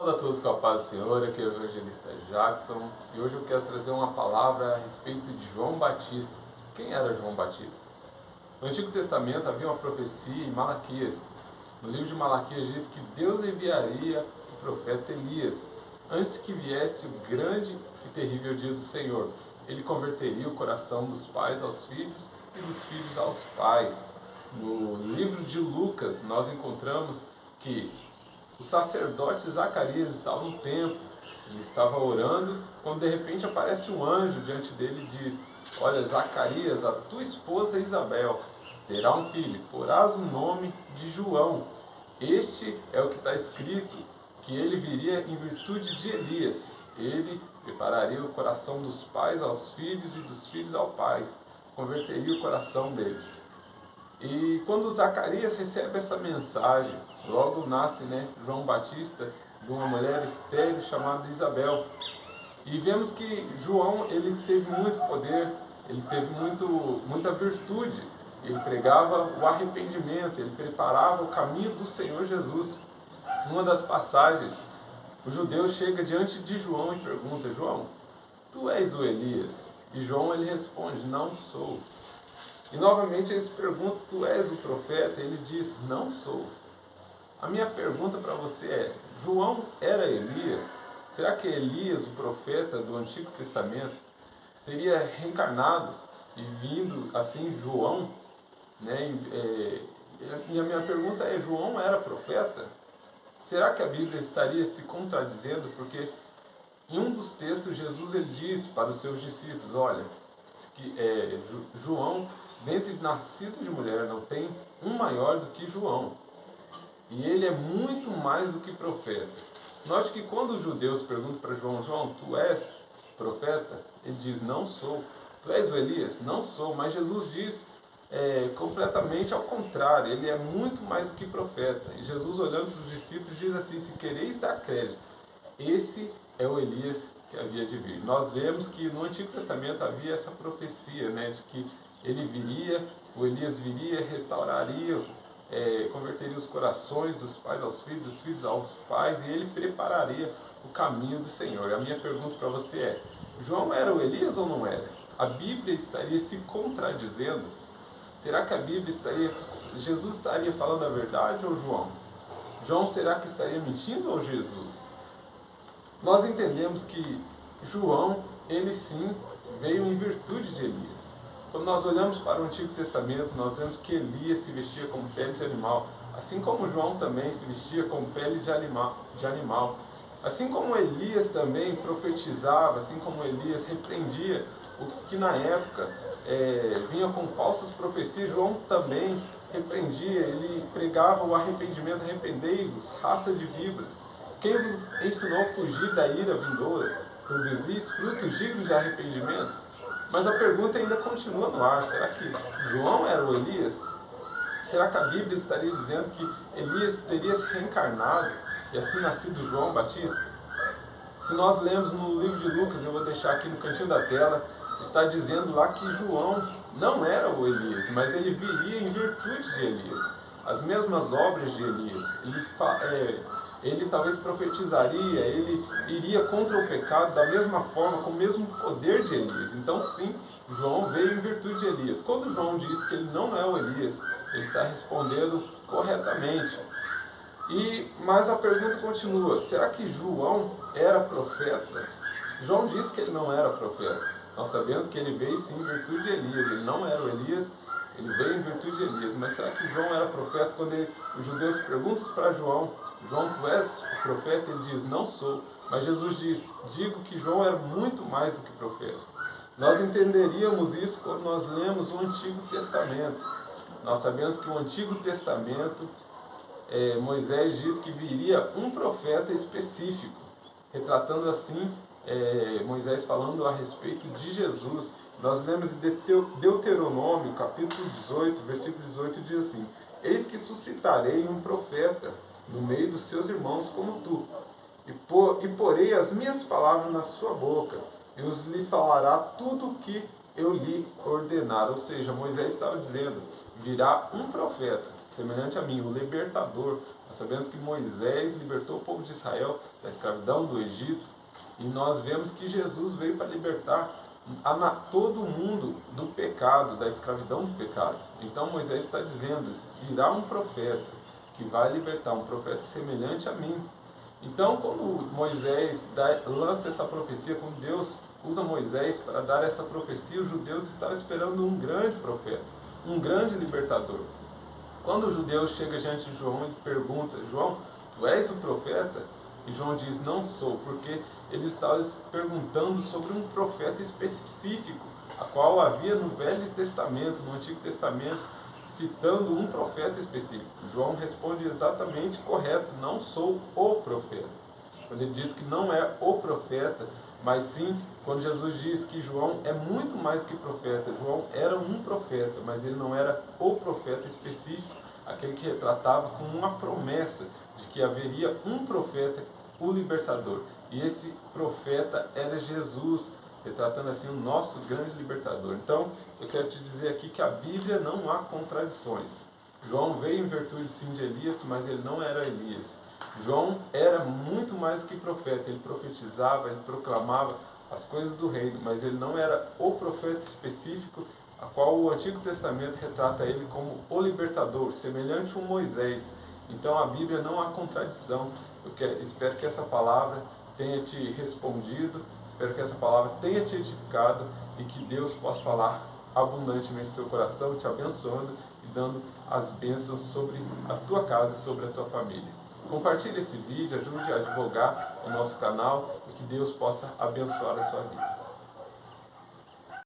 Olá a todos, com a paz do Senhor, aqui é o evangelista Jackson e hoje eu quero trazer uma palavra a respeito de João Batista. Quem era João Batista? No Antigo Testamento havia uma profecia em Malaquias. No livro de Malaquias diz que Deus enviaria o profeta Elias antes que viesse o grande e terrível dia do Senhor. Ele converteria o coração dos pais aos filhos e dos filhos aos pais. No livro de Lucas nós encontramos que o sacerdote Zacarias estava no templo, ele estava orando, quando de repente aparece um anjo diante dele e diz: olha, Zacarias, a tua esposa Isabel terá um filho, porás o nome de João. Este é o que está escrito, que ele viria em virtude de Elias. Ele prepararia o coração dos pais aos filhos e dos filhos aos pais, converteria o coração deles. E quando Zacarias recebe essa mensagem, logo nasce João Batista de uma mulher estéril chamada Isabel. E vemos que João ele teve muito poder, ele teve muita virtude. Ele pregava o arrependimento, ele preparava o caminho do Senhor Jesus. Numa das passagens, o judeu chega diante de João e pergunta: João, tu és o Elias? E João ele responde: não sou. E novamente eles perguntam: tu és o profeta? Ele diz: não sou. A minha pergunta para você é: João era Elias? Será que Elias, o profeta do Antigo Testamento, teria reencarnado e vindo assim João? E a minha pergunta é: João era profeta? Será que a Bíblia estaria se contradizendo? Porque em um dos textos Jesus ele diz para os seus discípulos: olha, que João, dentre nascido de mulher, não tem um maior do que João. E ele é muito mais do que profeta. Note que quando os judeus perguntam para João: João, tu és profeta? Ele diz: não sou. Tu és o Elias? Não sou. Mas Jesus diz completamente ao contrário, ele é muito mais do que profeta. E Jesus, olhando para os discípulos, diz assim: se quereis dar crédito, esse é o Elias que havia de vir. Nós vemos que no Antigo Testamento havia essa profecia, de que ele viria, o Elias viria, restauraria, converteria os corações dos pais aos filhos, dos filhos aos pais, e ele prepararia o caminho do Senhor. E a minha pergunta para você é: João era o Elias ou não era? A Bíblia estaria se contradizendo? Será que a Bíblia Jesus estaria falando a verdade ou João? João será que estaria mentindo ou Jesus? Nós entendemos que João, ele sim, veio em virtude de Elias. Quando nós olhamos para o Antigo Testamento, nós vemos que Elias se vestia com pele de animal, assim como João também se vestia com pele de animal. Assim como Elias também profetizava, assim como Elias repreendia os que na época vinham com falsas profecias, João também repreendia, ele pregava o arrependimento: arrependei-vos, raça de víboras. Quem vos ensinou a fugir da ira vindoura? Produzis frutos dignos de arrependimento? Mas a pergunta ainda continua no ar: será que João era o Elias? Será que a Bíblia estaria dizendo que Elias teria se reencarnado e assim nascido João Batista? Se nós lemos no livro de Lucas, eu vou deixar aqui no cantinho da tela, está dizendo lá que João não era o Elias, mas ele viria em virtude de Elias. As mesmas obras de Elias. Ele talvez profetizaria, ele iria contra o pecado da mesma forma, com o mesmo poder de Elias. Então sim, João veio em virtude de Elias. Quando João diz que ele não é o Elias, ele está respondendo corretamente. Mas a pergunta continua: será que João era profeta? João disse que ele não era profeta. Nós sabemos que ele veio sim em virtude de Elias. Ele não era o Elias, ele veio em virtude de Elias. Mas será que João era profeta? Quando os judeus perguntam para João: João, tu és o profeta? Ele diz: não sou. Mas Jesus diz: digo que João era muito mais do que profeta. Nós entenderíamos isso quando nós lemos o Antigo Testamento. Nós sabemos que o Antigo Testamento, Moisés diz que viria um profeta específico, retratando assim Moisés falando a respeito de Jesus. Nós lemos de Deuteronômio, capítulo 18, versículo 18, diz assim: eis que suscitarei um profeta no meio dos seus irmãos como tu, e porei as minhas palavras na sua boca, e os lhe falará tudo o que eu lhe ordenar. Ou seja, Moisés estava dizendo: virá um profeta semelhante a mim, o libertador, Nós sabemos que Moisés libertou o povo de Israel da escravidão do Egito, e nós vemos que Jesus veio para libertar todo mundo do pecado, da escravidão do pecado. Então Moisés está dizendo, virá um profeta que vai libertar, um profeta semelhante a mim. Então quando Moisés lança essa profecia, quando Deus usa Moisés para dar essa profecia, os judeus estavam esperando um grande profeta, um grande libertador. Quando o judeu chega diante de João e pergunta, João, tu és o profeta? E João diz, não sou, porque eles estavam perguntando sobre um profeta específico, a qual havia no Velho Testamento, no Antigo Testamento, citando um profeta específico. João responde exatamente correto, não sou o profeta. Quando ele diz que não é o profeta, mas sim, quando Jesus diz que João é muito mais que profeta, João era um profeta, mas ele não era o profeta específico, aquele que retratava com uma promessa de que haveria um profeta, o libertador. E esse profeta era Jesus, retratando assim o nosso grande libertador. Então, eu quero te dizer aqui que a Bíblia não há contradições. João veio em virtude sim de Elias, mas ele não era Elias. João era muito mais do que profeta, ele profetizava, ele proclamava as coisas do reino, mas ele não era o profeta específico, a qual o Antigo Testamento retrata ele como o libertador, semelhante a um Moisés. Então a Bíblia não há contradição. Espero que essa palavra tenha te respondido, espero que essa palavra tenha te edificado e que Deus possa falar abundantemente no seu coração, te abençoando e dando as bênçãos sobre a tua casa e sobre a tua família. Compartilhe esse vídeo, ajude a divulgar o nosso canal e que Deus possa abençoar a sua vida.